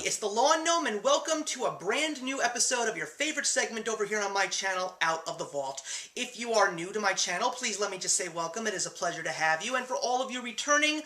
it's the Lawn Gnome, and welcome to a brand new episode of your favorite segment over here on my channel, Out of the Vault. If you are new to my channel, please let me just say welcome. It is a pleasure to have you, and for all of you returning,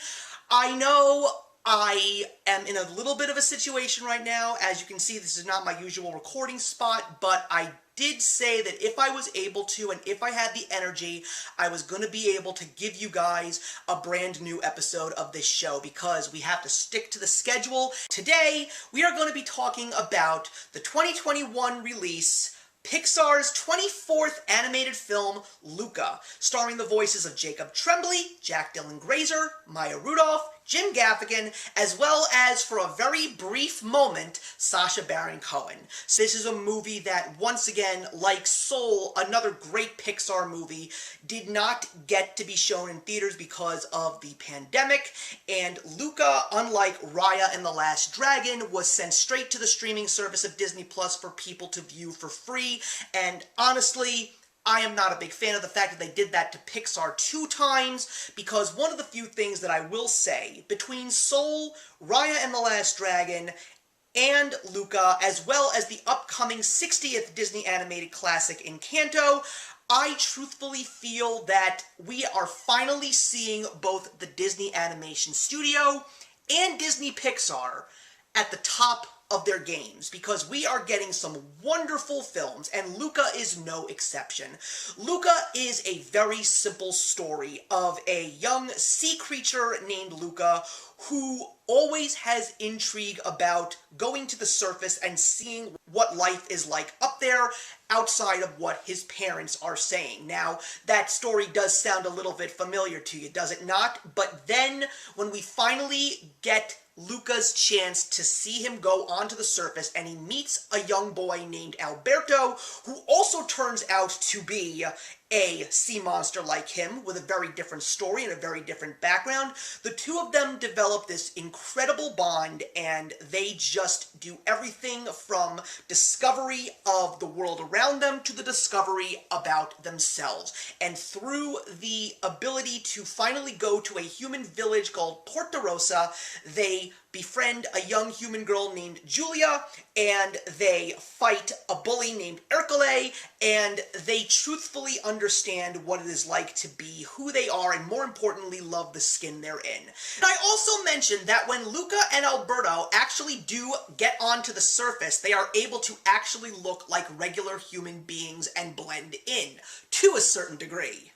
I know I am in a little bit of a situation right now. As you can see, this is not my usual recording spot, but I did say that if I was able to and if I had the energy, I was going to be able to give you guys a brand new episode of this show because we have to stick to the schedule. Today, we are going to be talking about the 2021 release Pixar's 24th animated film, Luca, starring the voices of Jacob Tremblay, Jack Dylan Grazer, Maya Rudolph, Jim Gaffigan, as well as, for a very brief moment, Sacha Baron Cohen. So this is a movie that, once again, like Soul, another great Pixar movie, did not get to be shown in theaters because of the pandemic, and Luca, unlike Raya and the Last Dragon, was sent straight to the streaming service of Disney Plus for people to view for free, and honestly, I am not a big fan of the fact that they did that to Pixar 2 times, because one of the few things that I will say, between Soul, Raya and the Last Dragon, and Luca, as well as the upcoming 60th Disney animated classic Encanto, I truthfully feel that we are finally seeing both the Disney Animation Studio and Disney Pixar at the top of their games, because we are getting some wonderful films, and Luca is no exception. Luca is a very simple story of a young sea creature named Luca who always has intrigue about going to the surface and seeing what life is like up there outside of what his parents are saying. Now, that story does sound a little bit familiar to you, does it not? But then, when we finally get Luca's chance to see him go onto the surface, and he meets a young boy named Alberto, who also turns out to be a sea monster like him, with a very different story and a very different background. The two of them develop this incredible bond, and they just do everything from discovery of the world around them to the discovery about themselves. And through the ability to finally go to a human village called Porta Rosa, they befriend a young human girl named Julia, and they fight a bully named Ercole, and they truthfully understand what it is like to be who they are, and more importantly, love the skin they're in. And I also mentioned that when Luca and Alberto actually do get onto the surface, they are able to actually look like regular human beings and blend in, to a certain degree.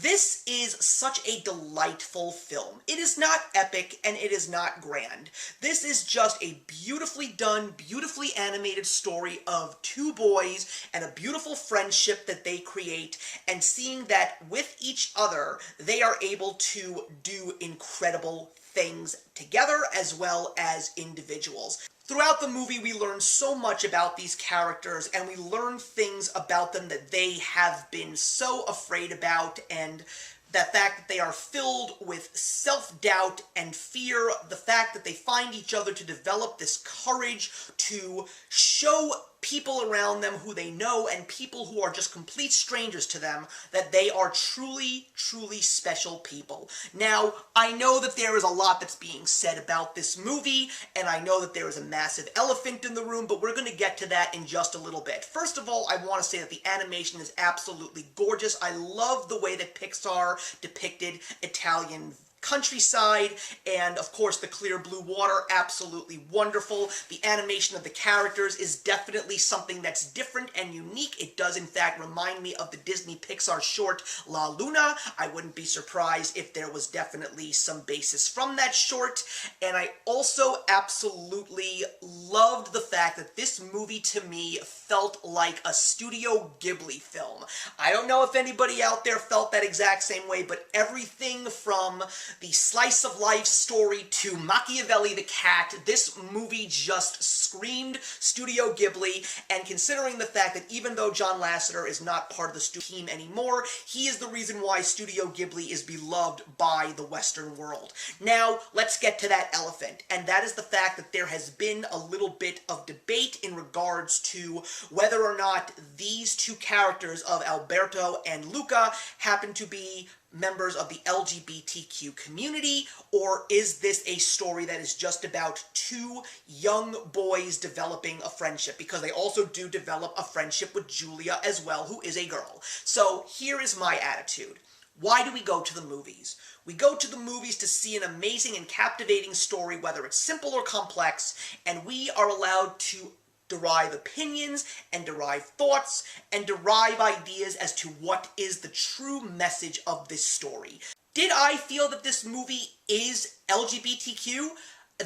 This is such a delightful film. It is not epic, and it is not grand. This is just a beautifully done, beautifully animated story of two boys and a beautiful friendship that they create, and seeing that with each other, they are able to do incredible things together as well as individuals. Throughout the movie, we learn so much about these characters, and we learn things about them that they have been so afraid about, and the fact that they are filled with self-doubt and fear, the fact that they find each other to develop this courage to show people around them who they know and people who are just complete strangers to them that they are truly, truly special people. Now, I know that there is a lot that's being said about this movie, and I know that there is a massive elephant in the room, but we're going to get to that in just a little bit. First of all, I want to say that the animation is absolutely gorgeous. I love the way that Pixar depicted Italian countryside, and of course the clear blue water, absolutely wonderful. The animation of the characters is definitely something that's different and unique. It does in fact remind me of the Disney Pixar short La Luna. I wouldn't be surprised if there was definitely some basis from that short, and I also absolutely loved the fact that this movie to me felt like a Studio Ghibli film. I don't know if anybody out there felt that exact same way, but everything from the slice of life story to Machiavelli the cat, this movie just screamed Studio Ghibli, and considering the fact that even though John Lasseter is not part of the studio team anymore, he is the reason why Studio Ghibli is beloved by the Western world. Now, let's get to that elephant, and that is the fact that there has been a little bit of debate in regards to whether or not these two characters of Alberto and Luca happen to be members of the LGBTQ community, or is this a story that is just about two young boys developing a friendship? Because they also do develop a friendship with Julia as well, who is a girl. So here is my attitude. Why do we go to the movies? We go to the movies to see an amazing and captivating story, whether it's simple or complex, and we are allowed to derive opinions and derive thoughts and derive ideas as to what is the true message of this story. Did I feel that this movie is LGBTQ?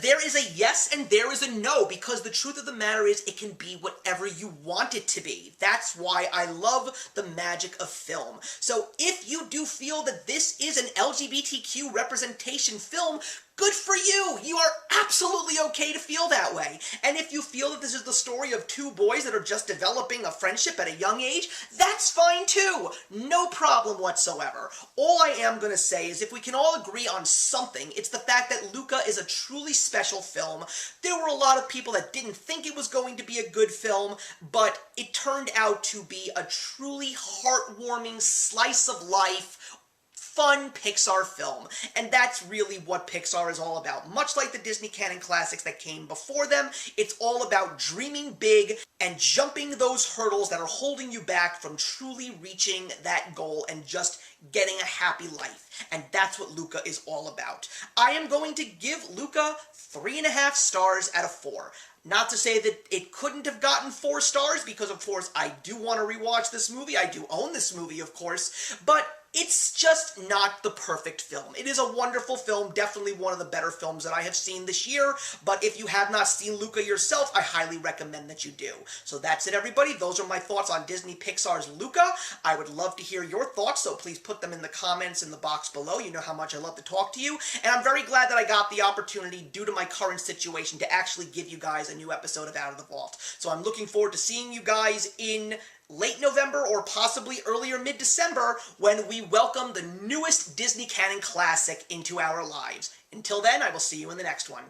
There is a yes and there is a no, because the truth of the matter is it can be whatever you want it to be. That's why I love the magic of film. So if you do feel that this is an LGBTQ representation film, good for you! You are absolutely okay to feel that way. And if you feel that this is the story of two boys that are just developing a friendship at a young age, that's fine too! No problem whatsoever. All I am going to say is if we can all agree on something, it's the fact that Luca is a truly special film. There were a lot of people that didn't think it was going to be a good film, but it turned out to be a truly heartwarming slice of life, fun Pixar film. And that's really what Pixar is all about. Much like the Disney canon classics that came before them, it's all about dreaming big and jumping those hurdles that are holding you back from truly reaching that goal and just getting a happy life. And that's what Luca is all about. I am going to give Luca 3.5 stars out of 4. Not to say that it couldn't have gotten 4 stars, because of course I do want to rewatch this movie. I do own this movie, of course, but it's just not the perfect film. It is a wonderful film, definitely one of the better films that I have seen this year, but if you have not seen Luca yourself, I highly recommend that you do. So that's it, everybody. Those are my thoughts on Disney Pixar's Luca. I would love to hear your thoughts, so please put them in the comments in the box below. You know how much I love to talk to you, and I'm very glad that I got the opportunity, due to my current situation, to actually give you guys a new episode of Out of the Vault. So I'm looking forward to seeing you guys in late November or possibly earlier mid-December when we welcome the newest Disney canon classic into our lives. Until then, I will see you in the next one.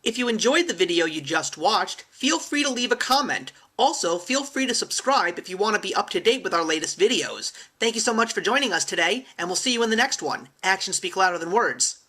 If you enjoyed the video you just watched, feel free to leave a comment. Also, feel free to subscribe if you want to be up to date with our latest videos. Thank you so much for joining us today, and we'll see you in the next one. Actions speak louder than words.